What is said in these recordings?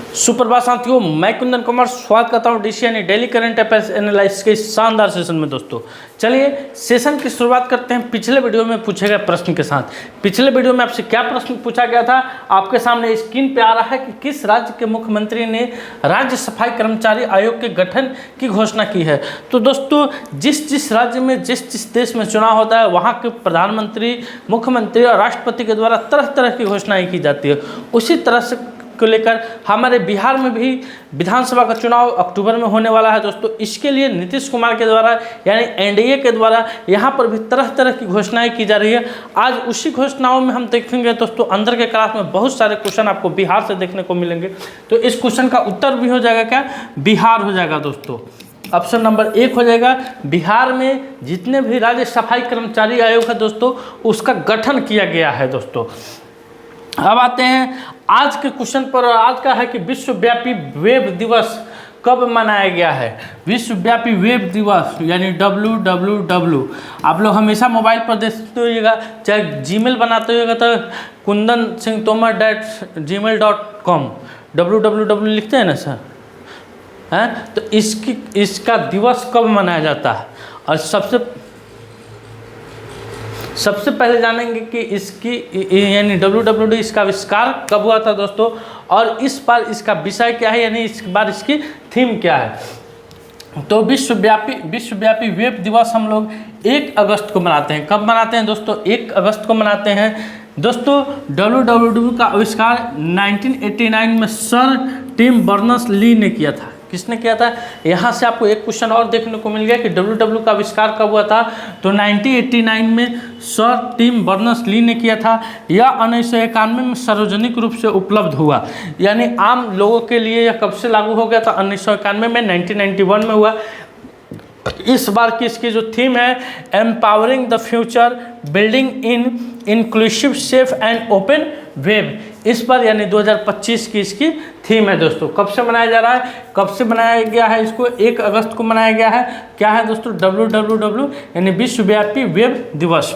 सुप्रभात साथियों, मैं कुंदन कुमार स्वागत करता हूं डीसी यानी डेली करंट अफेयर्स एनालिसिस के इस शानदार सेशन में। दोस्तों चलिए सेशन की शुरुआत करते हैं पिछले वीडियो में पूछे गए प्रश्न के साथ। पिछले वीडियो में आपसे क्या प्रश्न पूछा गया था, आपके सामने स्क्रीन पे आ रहा है कि किस राज्य के मुख्यमंत्री ने राज्य सफाई कर्मचारी आयोग के गठन की घोषणा की है। तो दोस्तों जिस राज्य में जिस देश में चुनाव होता है वहाँ के प्रधानमंत्री, मुख्यमंत्री और राष्ट्रपति के द्वारा तरह तरह की घोषणाएं की जाती है। उसी तरह से को लेकर हमारे बिहार में भी विधानसभा का चुनाव अक्टूबर में होने वाला है। दोस्तों इसके लिए नीतीश कुमार के द्वारा यानी एनडीए के द्वारा यहाँ पर भी तरह तरह की घोषणाएं की जा रही है। आज उसी घोषणाओं में हम देखेंगे दोस्तों, अंदर के क्लास में बहुत सारे क्वेश्चन आपको बिहार से देखने को मिलेंगे। तो इस क्वेश्चन का उत्तर भी हो जाएगा क्या, बिहार हो जाएगा दोस्तों। ऑप्शन नंबर 1 हो जाएगा। बिहार में जितने भी राज्य सफाई कर्मचारी आयोग है दोस्तों, उसका गठन किया गया है। दोस्तों अब आते हैं आज के क्वेश्चन पर, और आज का है कि विश्वव्यापी वेब दिवस कब मनाया गया है। विश्वव्यापी वेब दिवस यानी WWW आप लोग हमेशा मोबाइल पर देखते होइएगा, चाहे जीमेल बनाते होइएगा तो kundansingtomar@gmail.com www लिखते हैं ना सर, हैं। तो इसका दिवस कब मनाया जाता है, और सबसे पहले जानेंगे कि इसकी यानी WWW इसका आविष्कार कब हुआ था दोस्तों, और इस बार इसका विषय क्या है, यानी इस बार इसकी थीम क्या है। तो विश्वव्यापी वेब दिवस हम लोग 1 अगस्त को मनाते हैं। कब मनाते हैं दोस्तों, 1 अगस्त को मनाते हैं। दोस्तों WWW का आविष्कार 1989 में सर टिम बर्नर्स-ली ने किया था। किसने किया था, यहाँ से आपको एक क्वेश्चन और देखने को मिल गया कि WWW का आविष्कार कब हुआ था। तो 1989 में सर टिम बर्नर्स-ली ने किया था। यह 1991 में सार्वजनिक रूप से उपलब्ध हुआ, यानी आम लोगों के लिए यह कब से लागू हो गया था, 1991 में, 1991 में हुआ। इस बार की इसकी जो थीम है, empowering the future building in inclusive safe and open web. इस बार यानी 2025 की इसकी थीम है दोस्तों। कब से मनाया जा रहा है, कब से बनाया गया है इसको, 1 अगस्त को मनाया गया है। क्या है दोस्तों, WWW यानी विश्वव्यापी वेब दिवस।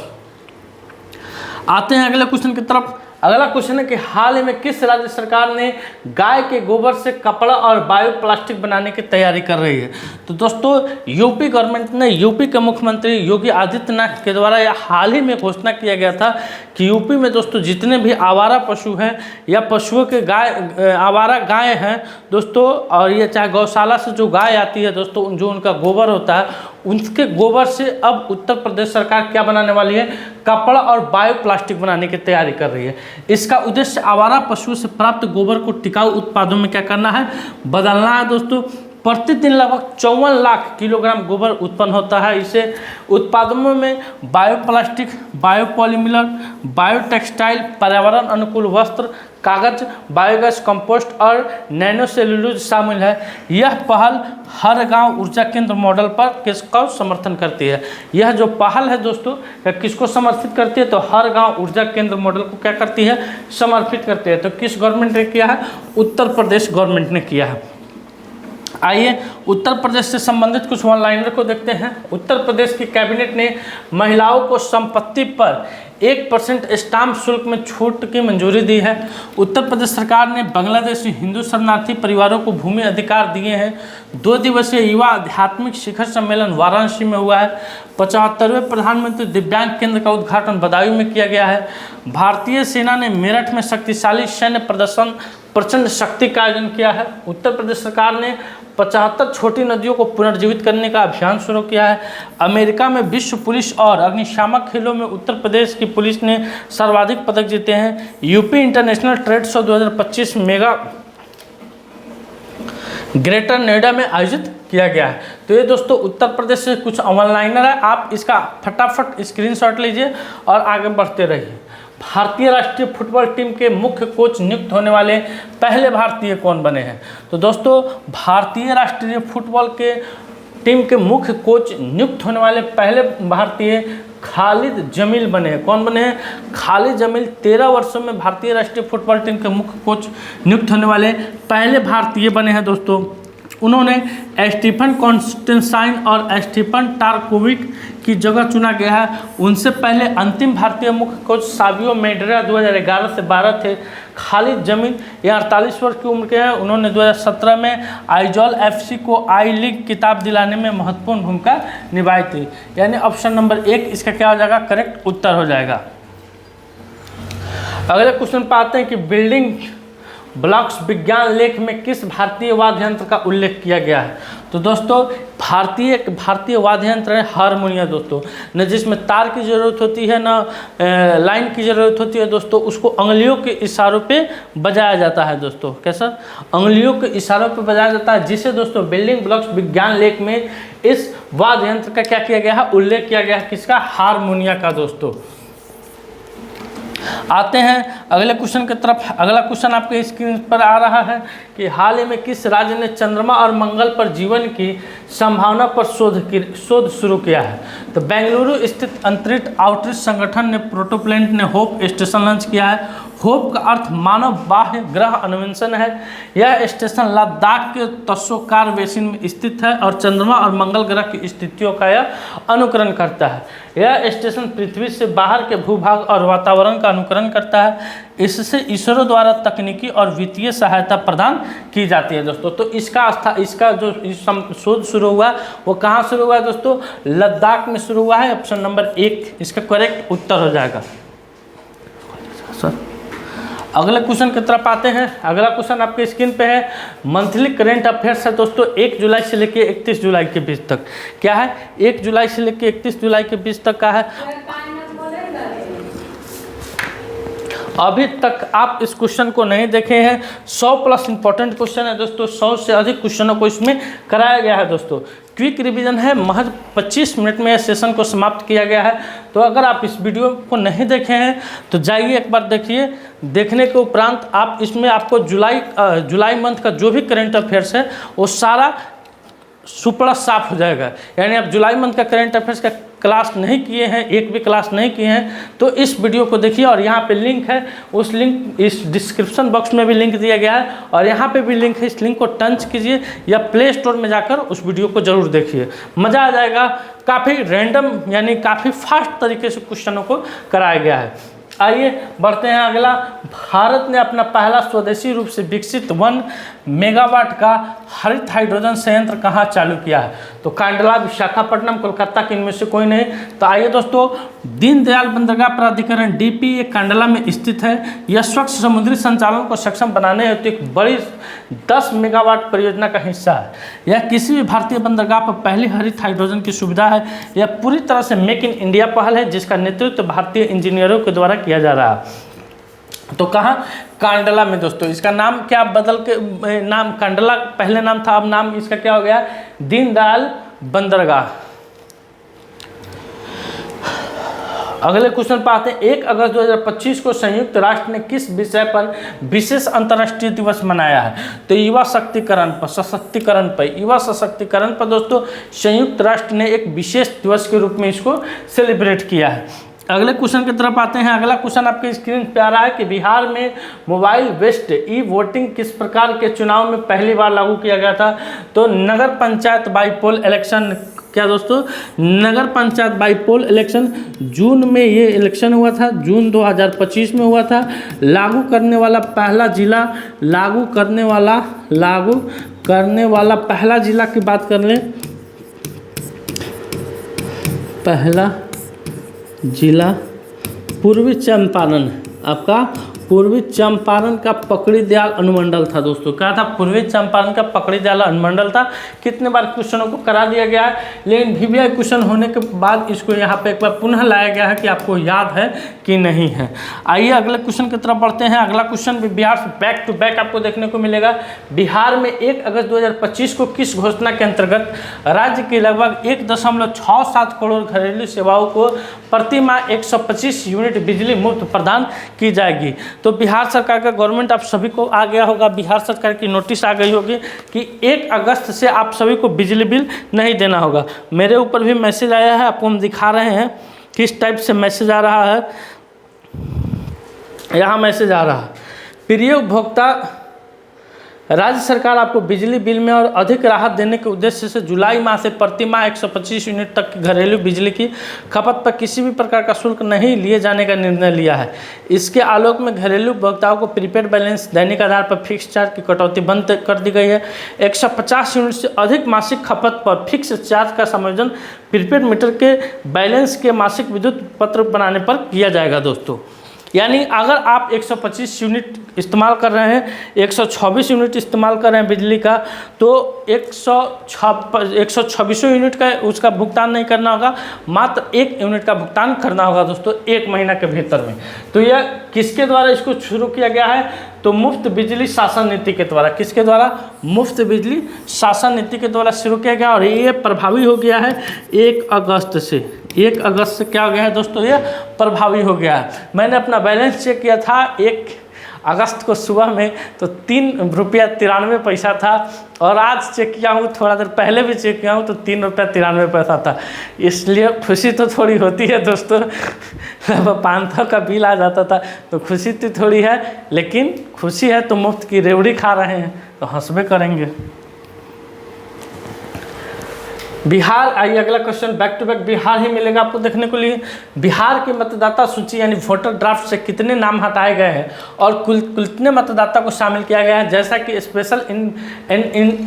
आते हैं अगले क्वेश्चन की तरफ। अगला क्वेश्चन है कि हाल ही में किस राज्य सरकार ने गाय के गोबर से कपड़ा और बायो प्लास्टिक बनाने की तैयारी कर रही है। तो दोस्तों यूपी गवर्नमेंट ने, यूपी के मुख्यमंत्री योगी आदित्यनाथ के द्वारा यह हाल ही में घोषणा किया गया था कि यूपी में दोस्तों जितने भी आवारा पशु हैं या पशुओं के आवारा गाय हैं दोस्तों, और ये चाहे गौशाला से जो गाय आती है दोस्तों, जो उनका गोबर होता है, उनके गोबर से अब उत्तर प्रदेश सरकार क्या बनाने वाली है, कपड़ा और बायो प्लास्टिक बनाने की तैयारी कर रही है। इसका उद्देश्य आवारा पशुओं से प्राप्त गोबर को टिकाऊ उत्पादों में क्या करना है, बदलना है दोस्तों। प्रतिदिन लगभग 54 लाख किलोग्राम गोबर उत्पन्न होता है। इसे उत्पादों में bio plastic, bio polymer, bio textile, पर्यावरण अनुकूल वस्त्र, कागज, बायोगैस, कंपोस्ट और नैनो सेलुलोज शामिल है। यह पहल हर गांव ऊर्जा केंद्र मॉडल पर किसका समर्थन करती है। यह जो पहल है दोस्तों किसको समर्थित करती है, तो हर गांव ऊर्जा केंद्र मॉडल को क्या करती है, समर्पित करती है। तो किस गवर्नमेंट ने किया है, उत्तर प्रदेश गवर्नमेंट ने किया है। आइए उत्तर प्रदेश से संबंधित कुछ ऑनलाइनर को देखते हैं। उत्तर प्रदेश की कैबिनेट ने महिलाओं को संपत्ति पर 1% स्टाम्प शुल्क में छूट की मंजूरी दी है। उत्तर प्रदेश सरकार ने बांग्लादेशी हिंदू शरणार्थी परिवारों को भूमि अधिकार दिए हैं। 2 दिवसीय युवा आध्यात्मिक शिखर सम्मेलन वाराणसी में हुआ है। 75वें प्रधानमंत्री दिव्यांग केंद्र का उद्घाटन बदायूं में किया गया है। भारतीय सेना ने मेरठ में शक्तिशाली सैन्य प्रदर्शन प्रचंड शक्ति का आयोजन किया है। उत्तर प्रदेश सरकार ने 75 छोटी नदियों को पुनर्जीवित करने का अभियान शुरू किया है। अमेरिका में विश्व पुलिस और अग्निशामक खेलों में उत्तर प्रदेश की पुलिस ने सर्वाधिक पदक जीते हैं। UP international trade show 2025 mega greater Noida में आयोजित किया गया है। तो ये दोस्तों उत्तर प्रदेश से कुछ ऑनलाइनर है, आप इसका फटाफट स्क्रीनशॉट लीजिए और आगे बढ़ते रहिए। भारतीय राष्ट्रीय फुटबॉल टीम के मुख्य कोच नियुक्त होने वाले पहले भारतीय कौन बने हैं। तो दोस्तों भारतीय राष्ट्रीय फुटबॉल के टीम के मुख्य कोच नियुक्त होने वाले पहले भारतीय खालिद जमील बने हैं। कौन बने हैं, खालिद जमील 13 वर्षों में भारतीय राष्ट्रीय फुटबॉल टीम के मुख्य कोच नियुक्त होने वाले पहले भारतीय बने हैं दोस्तों। उन्होंने स्टीफन कॉन्स्टेंसाइन और स्टीफन टारकोविक की जगह चुना गया है। उनसे पहले अंतिम भारतीय मुख्य कोच सावियो मेंडेरा 2011 से 12 थे। खालिद जमीन, ये 48 वर्ष की उम्र के हैं। उन्होंने 2017 में आइजॉल FC को आई लीग किताब दिलाने में महत्वपूर्ण भूमिका निभाई थी। यानी ऑप्शन नंबर 1 इसका क्या हो जाएगा, करेक्ट उत्तर हो जाएगा। अगले क्वेश्चन पर आते हैं कि बिल्डिंग ब्लॉक्स विज्ञान लेख में किस भारतीय वाद्य यंत्र का उल्लेख किया गया है। तो दोस्तों भारतीय वाद्य यंत्र है हारमोनियम दोस्तों, न जिसमें तार की ज़रूरत होती है ना लाइन की ज़रूरत होती है दोस्तों। उसको उंगलियों के इशारों पे बजाया जाता है दोस्तों। कैसा, उंगलियों के इशारों पे बजाया जाता है, जिसे दोस्तों बिल्डिंग ब्लॉक्स विज्ञान लेख में इस वाद्य यंत्र का क्या किया गया है, उल्लेख किया गया है, किसका, हारमोनियम का दोस्तों। आते हैं अगले क्वेश्चन की तरफ। अगला क्वेश्चन आपके स्क्रीन पर आ रहा है कि हाल ही में किस राज्य ने चंद्रमा और मंगल पर जीवन की संभावना पर शोध शुरू किया है। तो बेंगलुरु स्थित अंतरिक्ष आउटरीच संगठन ने प्रोटोप्लैनेट ने होप स्टेशन लॉन्च किया है। होप का अर्थ मानव बाह्य ग्रह अन्वेषण है। यह स्टेशन लद्दाख के तस्सोकार बेसिन में स्थित है और चंद्रमा और मंगल ग्रह की स्थितियों का यह अनुकरण करता है। यह स्टेशन पृथ्वी से बाहर के भूभाग और वातावरण का अनुकरण करता है। इससे इसरो द्वारा तकनीकी और वित्तीय सहायता प्रदान की जाती है दोस्तों। तो इसका जो शोध शुरू हुआ वो कहाँ शुरू हुआ है दोस्तों, लद्दाख में शुरू हुआ है। ऑप्शन नंबर 1 इसका करेक्ट उत्तर हो जाएगा सर। अगले क्वेश्चन की तरफ आते हैं। अगला क्वेश्चन आपके स्क्रीन पे है, मंथली करेंट अफेयर्स है दोस्तों 1 जुलाई से लेकर 31 जुलाई के बीच तक। क्या है, 1 जुलाई से लेकर 31 जुलाई के बीच तक का है। अभी तक आप इस क्वेश्चन को नहीं देखे हैं, 100+ इंपॉर्टेंट क्वेश्चन है दोस्तों। 100 से अधिक क्वेश्चनों को इसमें कराया गया है दोस्तों। क्विक रिवीजन है, महज 25 मिनट में इस सेशन को समाप्त किया गया है। तो अगर आप इस वीडियो को नहीं देखे हैं तो जाइए एक बार देखिए। देखने के उपरांत आप इसमें आपको जुलाई मंथ का जो भी करेंट अफेयर्स है वो सारा सुपड़ा साफ हो जाएगा। यानी आप जुलाई मंथ का करेंट अफेयर्स का क्लास नहीं किए हैं, एक भी क्लास नहीं किए हैं, तो इस वीडियो को देखिए। और यहाँ पे लिंक है, उस लिंक इस डिस्क्रिप्शन बॉक्स में भी लिंक दिया गया है और यहाँ पे भी लिंक है। इस लिंक को टच कीजिए या प्ले स्टोर में जाकर उस वीडियो को ज़रूर देखिए, मज़ा आ जाएगा। काफ़ी रैंडम यानी काफ़ी फास्ट तरीके से क्वेश्चनों को कराया गया है। आइए बढ़ते हैं अगला। भारत ने अपना पहला स्वदेशी रूप से विकसित 1 मेगावाट का हरित हाइड्रोजन संयंत्र कहाँ चालू किया है। तो कांडला, विशाखापट्टनम, कोलकाता के इनमें से कोई नहीं। तो आइए दोस्तों, दीनदयाल बंदरगाह प्राधिकरण DP ये कांडला में स्थित है। यह स्वच्छ समुद्री संचालन को सक्षम बनाने हेतु एक बड़ी 10 मेगावाट परियोजना का हिस्सा है। यह किसी भी भारतीय बंदरगाह पर पहली हरित हाइड्रोजन की सुविधा है। यह पूरी तरह से मेक इन इंडिया पहल है, जिसका नेतृत्व भारतीय इंजीनियरों के द्वारा किया जा रहा है। तो कहाँ, कांडला में दोस्तों। इसका नाम क्या बदल के नाम कांडला पहले नाम था, अब नाम इसका क्या हो गया, दीनदयाल बंदरगाह। अगले क्वेश्चन पर आते हैं। 1 अगस्त 2025 को संयुक्त राष्ट्र ने किस विषय पर विशेष अंतर्राष्ट्रीय दिवस मनाया है। तो युवा शक्तिकरण पर, सशक्तिकरण पर, युवा सशक्तिकरण पर दोस्तों संयुक्त राष्ट्र ने एक विशेष दिवस के रूप में इसको सेलिब्रेट किया है। अगले क्वेश्चन की तरफ आते हैं। अगला क्वेश्चन आपके स्क्रीन पे आ रहा है कि बिहार में मोबाइल बेस्ड वोटिंग किस प्रकार के चुनाव में पहली बार लागू किया गया था। तो नगर पंचायत बाईपोल इलेक्शन। क्या दोस्तों, नगर पंचायत बाईपोल इलेक्शन जून में ये इलेक्शन हुआ था, जून 2025 में हुआ था। लागू करने वाला पहला जिला, लागू करने वाला पहला जिला की बात कर लें, पहला जिला पूर्वी चंपारण, आपका पूर्वी चंपारण का पकड़ी दयाल अनुमंडल था दोस्तों। क्या था, पूर्वी चंपारण का पकड़ी दयाल अनुमंडल था। कितने बार क्वेश्चनों को करा दिया गया है, लेकिन VVI क्वेश्चन होने के बाद इसको यहाँ पे एक बार पुनः लाया गया है कि आपको याद है कि नहीं है। आइए अगले क्वेश्चन की तरफ बढ़ते हैं। अगला क्वेश्चन भी बिहार से बैक टू बैक आपको देखने को मिलेगा। बिहार में 1 अगस्त 2025 को किस घोषणा के अंतर्गत राज्य के लगभग 1.67 करोड़ घरेलू सेवाओं को प्रति माह 125 यूनिट बिजली मुफ्त प्रदान की जाएगी। तो बिहार सरकार का गवर्नमेंट आप सभी को आ गया होगा, बिहार सरकार की नोटिस आ गई होगी कि 1 अगस्त से आप सभी को बिजली बिल नहीं देना होगा। मेरे ऊपर भी मैसेज आया है, आपको हम दिखा रहे हैं किस टाइप से मैसेज आ रहा है। यहाँ मैसेज आ रहा है, प्रिय उपभोक्ता राज्य सरकार आपको बिजली बिल में और अधिक राहत देने के उद्देश्य से जुलाई माह से प्रति माह 125 यूनिट तक की घरेलू बिजली की खपत पर किसी भी प्रकार का शुल्क नहीं लिए जाने का निर्णय लिया है। इसके आलोक में घरेलू उपभोक्ताओं को प्रीपेड बैलेंस दैनिक आधार पर फिक्स चार्ज की कटौती बंद कर दी गई है। 150 यूनिट से अधिक मासिक खपत पर फिक्स चार्ज का समायोजन प्रीपेड मीटर के बैलेंस के मासिक विद्युत पत्र बनाने पर किया जाएगा दोस्तों। यानी अगर आप 125 यूनिट इस्तेमाल कर रहे हैं, 124 यूनिट इस्तेमाल कर रहे हैं बिजली का, तो 126 यूनिट का उसका भुगतान नहीं करना होगा, मात्र 1 यूनिट का भुगतान करना होगा दोस्तों 1 महीना के भीतर में। तो यह किसके द्वारा इसको शुरू किया गया है? तो मुफ्त बिजली शासन नीति के द्वारा। किसके द्वारा? मुफ्त बिजली शासन नीति के द्वारा शुरू किया गया और ये प्रभावी हो गया है 1 अगस्त से। 1 अगस्त से क्या हो गया है दोस्तों? ये प्रभावी हो गया है। मैंने अपना बैलेंस चेक किया था 1 अगस्त को सुबह में, तो 3 रुपया 93 पैसा था, और आज चेक किया हूँ, थोड़ा देर पहले भी चेक किया हूँ, तो 3 रुपया 93 पैसा था। इसलिए खुशी तो थोड़ी होती है दोस्तों। 500 का बिल आ जाता था तो खुशी तो थोड़ी है, लेकिन खुशी है तो मुफ्त की रेवड़ी खा रहे हैं तो हंसबे करेंगे। बिहार, आइए अगला question, back to back Bihar ही मिलेगा आपको देखने को लिए। बिहार की मतदाता सूची यानी वोटर ड्राफ्ट से कितने नाम हटाए गए हैं और कुल कितने मतदाता को शामिल किया गया है? जैसा कि स्पेशल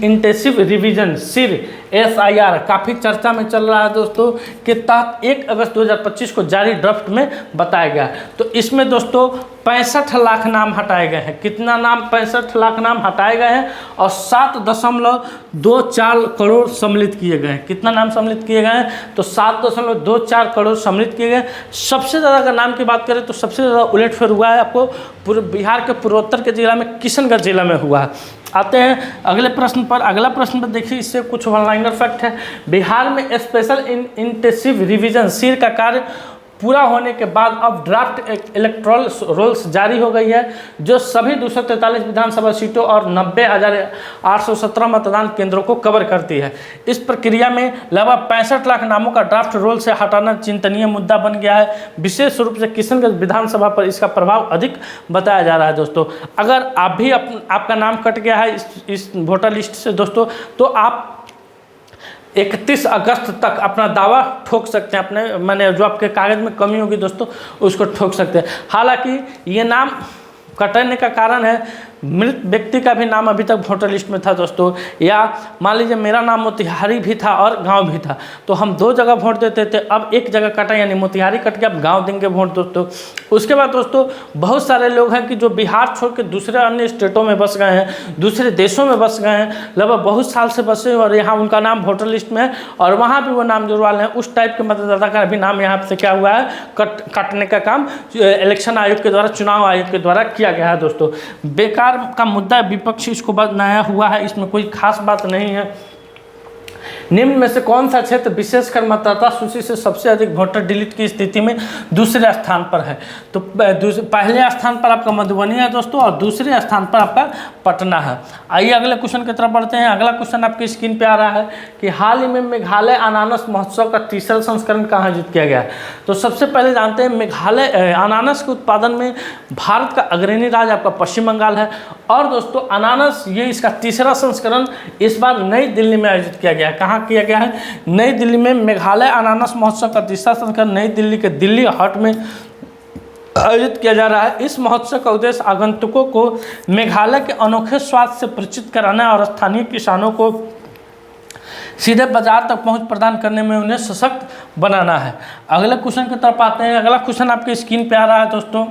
इंटेंसिव रिवीजन सिर SIR काफ़ी चर्चा में चल रहा है दोस्तों, के तहत 1 अगस्त 2025 को जारी ड्राफ्ट में बताया गया। तो इसमें दोस्तों 65 लाख नाम हटाए गए हैं। कितना नाम? 65 लाख नाम हटाए गए हैं और 7.24 करोड़ सम्मिलित किए गए हैं। कितना नाम सम्मिलित किए गए हैं? तो 7.24 करोड़ सम्मिलित किए गए। सबसे ज़्यादा अगर नाम की बात करें तो सबसे ज़्यादा उलटफेर हुआ है आपको बिहार के पूर्वोत्तर के जिला में, किशनगंज जिला में हुआ है। आते हैं अगले प्रश्न पर। अगला प्रश्न पर देखिए, इससे कुछ वन लाइनर फैक्ट है। बिहार में स्पेशल इंटेंसिव रिवीजन सिर का कार्य पूरा होने के बाद अब ड्राफ्ट इलेक्टोरल रोल्स जारी हो गई है, जो सभी 243 विधानसभा सीटों और 90,817 मतदान केंद्रों को कवर करती है। इस प्रक्रिया में लगभग 65 लाख नामों का ड्राफ्ट रोल से हटाना चिंतनीय मुद्दा बन गया है। विशेष रूप से किशनगंज विधानसभा पर इसका प्रभाव अधिक बताया जा रहा है दोस्तों। अगर आप भी आपका नाम कट गया है इस वोटर लिस्ट से दोस्तों, तो आप 31 अगस्त तक अपना दावा ठोक सकते हैं, अपने मैंने जो आपके कागज़ में कमी होगी दोस्तों उसको ठोक सकते हैं। हालांकि ये नाम कटने का कारण है मृत व्यक्ति का भी नाम अभी तक वोटर लिस्ट में था दोस्तों, या मान लीजिए मेरा नाम मोतिहारी भी था और गांव भी था, तो हम 2 जगह वोट देते थे, अब 1 जगह कटा यानी मोतिहारी कट गया, अब गांव देंगे वोट दोस्तों। उसके बाद दोस्तों बहुत सारे लोग हैं कि जो बिहार छोड़ के दूसरे अन्य स्टेटों में बस गए हैं, दूसरे देशों में बस गए हैं, लगभग बहुत साल से बसे और यहाँ उनका नाम वोटर लिस्ट में है और वहाँ भी वो नाम जुड़वा लें। उस टाइप के मतदाता का भी नाम यहाँ से क्या हुआ है, काटने का काम इलेक्शन आयोग के द्वारा, चुनाव आयोग के द्वारा किया गया है दोस्तों। बेकार का मुद्दा विपक्ष इसको बनाया हुआ है, इसमें कोई खास बात नहीं है। निम्न में से कौन सा क्षेत्र विशेषकर मतदाता सूची से सबसे अधिक वोटर डिलीट की स्थिति में दूसरे स्थान पर है? तो पहले स्थान पर आपका मधुबनी है दोस्तों और दूसरे स्थान पर आपका पटना है। आइए अगले क्वेश्चन की तरफ बढ़ते हैं। अगला क्वेश्चन आपकी स्क्रीन पे आ रहा है कि हाल ही में मेघालय अनानास महोत्सव का तीसरा संस्करण कहाँ आयोजित किया गया है? तो सबसे पहले जानते हैं मेघालय अनानास के उत्पादन में भारत का अग्रणी राज्य आपका पश्चिम बंगाल है और दोस्तों अनानास ये इसका तीसरा संस्करण इस बार नई दिल्ली में आयोजित किया गया है। कहाँ किया गया है? नई दिल्ली में। मेघालय अनानास महोत्सव का तीसरा संस्करण नई दिल्ली के दिल्ली हाट में आयोजित किया जा रहा है। इस महोत्सव का उद्देश्य आगंतुकों को मेघालय के अनोखे स्वाद से परिचित कराना और स्थानीय किसानों को सीधे बाजार तक पहुंच प्रदान करने में उन्हें सशक्त बनाना है। अगले क्वेश्चन की तरफ आते हैं। अगला क्वेश्चन आपके स्क्रीन पे आ रहा है दोस्तों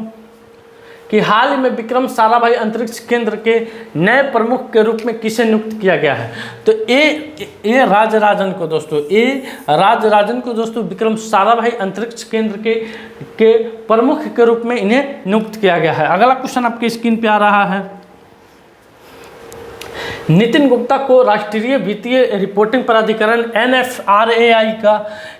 कि हाल ही में विक्रम साराभाई अंतरिक्ष केंद्र के नए प्रमुख के रूप में किसे नियुक्त किया गया है? तो ए राजराजन को दोस्तों विक्रम साराभाई अंतरिक्ष केंद्र के प्रमुख के रूप में इन्हें नियुक्त किया गया है। अगला क्वेश्चन आपकी स्क्रीन पे आ रहा है। नितिन गुप्ता को राष्ट्रीय वित्तीय रिपोर्टिंग प्राधिकरण NFRAI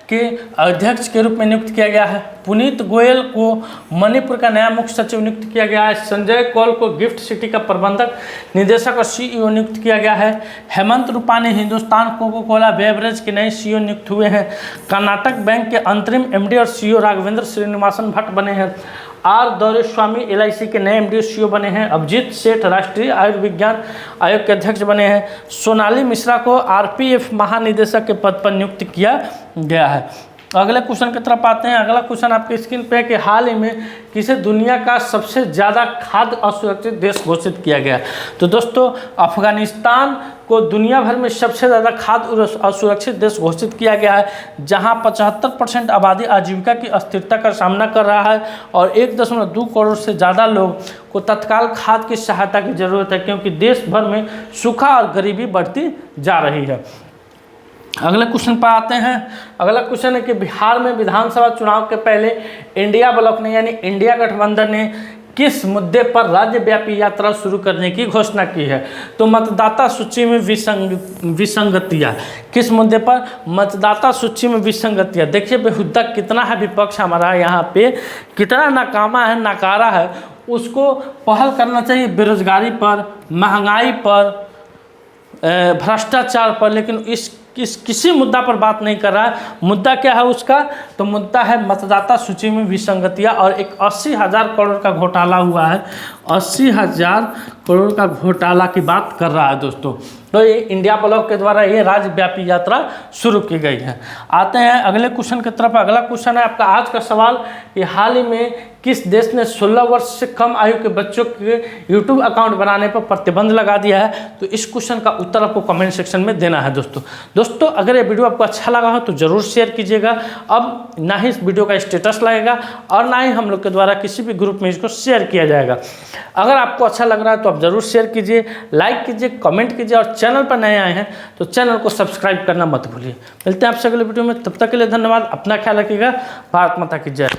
के अध्यक्ष के रूप में नियुक्त किया गया है। पुनीत गोयल को मणिपुर का नया मुख्य सचिव नियुक्त किया गया है। संजय कौल को गिफ्ट सिटी का प्रबंधक निदेशक और CEO नियुक्त किया गया है। Hemant Rupani Hindustan Coca Cola beverage के नए CEO नियुक्त हुए हैं। कर्नाटक बैंक के अंतरिम MD और CEO राघवेंद्र श्रीनिवासन भट्ट बने हैं। आर दौरेस्वामी LIC के नए MD CEO बने हैं। अभिजीत सेठ राष्ट्रीय आयुर्विज्ञान आयोग के अध्यक्ष बने हैं। सोनाली मिश्रा को RPF महानिदेशक के पद पर नियुक्त किया गया है। अगले क्वेश्चन की तरफ आते हैं। अगला क्वेश्चन आपके स्क्रीन पे है कि हाल ही में किसे दुनिया का सबसे ज़्यादा खाद्य असुरक्षित देश घोषित किया गया। तो दोस्तों अफगानिस्तान को दुनिया भर में सबसे ज़्यादा खाद्य असुरक्षित देश घोषित किया गया है, जहां 75% आबादी आजीविका की अस्थिरता का सामना कर रहा है और 1.2 करोड़ से ज़्यादा लोग को तत्काल खाद्य की सहायता की जरूरत है, क्योंकि देश भर में सूखा और गरीबी बढ़ती जा रही है। अगले क्वेश्चन पर आते हैं। अगला क्वेश्चन है कि बिहार में विधानसभा चुनाव के पहले इंडिया ब्लॉक ने यानी इंडिया गठबंधन ने किस मुद्दे पर राज्यव्यापी यात्रा शुरू करने की घोषणा की है। तो मतदाता सूची में विसंगतियाँ, किस मुद्दे पर? मतदाता सूची में विसंगतियाँ। देखिए बेहुदा कितना है विपक्ष हमारा यहाँ पे, कितना नाकामा है, नकारा है। उसको पहल करना चाहिए बेरोजगारी पर, महंगाई पर, भ्रष्टाचार पर, लेकिन किसी मुद्दा पर बात नहीं कर रहा है। मुद्दा क्या है उसका? तो मुद्दा है मतदाता सूची में विसंगतियाँ और एक 80,000 करोड़ का घोटाला हुआ है। 80,000 करोड़ का घोटाला की बात कर रहा है दोस्तों। तो ये इंडिया ब्लॉक के द्वारा ये राज्यव्यापी यात्रा शुरू की गई है। आते हैं अगले क्वेश्चन की तरफ। अगला क्वेश्चन है आपका आज का सवाल कि हाल ही में किस देश ने 16 वर्ष से कम आयु के बच्चों के YouTube अकाउंट बनाने पर प्रतिबंध लगा दिया है। तो इस क्वेश्चन का उत्तर आपको कमेंट सेक्शन में देना है दोस्तों अगर ये वीडियो आपको अच्छा लगा हो तो ज़रूर शेयर कीजिएगा। अब ना ही इस वीडियो का स्टेटस लगेगा और ना ही हम लोग के द्वारा किसी भी ग्रुप में इसको शेयर किया जाएगा। अगर आपको अच्छा लग रहा है तो आप ज़रूर शेयर कीजिए, लाइक कीजिए, कमेंट कीजिए और चैनल पर नए आए हैं तो चैनल को सब्सक्राइब करना मत भूलिए। मिलते हैं आपसे अगले वीडियो में, तब तक के लिए धन्यवाद। अपना ख्याल रखिएगा। भारत माता की जय।